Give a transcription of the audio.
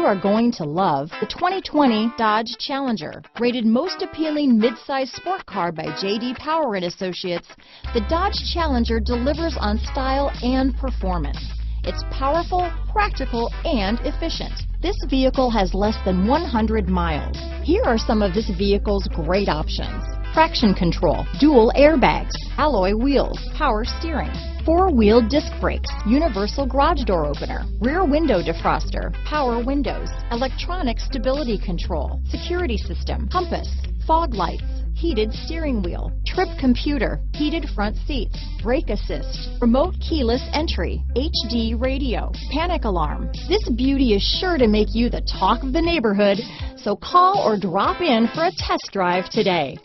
are going to love the 2020 Dodge Challenger. Rated most appealing midsize sport car by J.D. Power and Associates, the Dodge Challenger delivers on style and performance. It's powerful, practical, and efficient. This vehicle has less than 100 miles. Here are some of this vehicle's great options: traction control, dual airbags, alloy wheels, power steering, four-wheel disc brakes, universal garage door opener, rear window defroster, power windows, electronic stability control, security system, compass, fog lights, heated steering wheel, trip computer, heated front seats, brake assist, remote keyless entry, HD radio, panic alarm. This beauty is sure to make you the talk of the neighborhood, so call or drop in for a test drive today.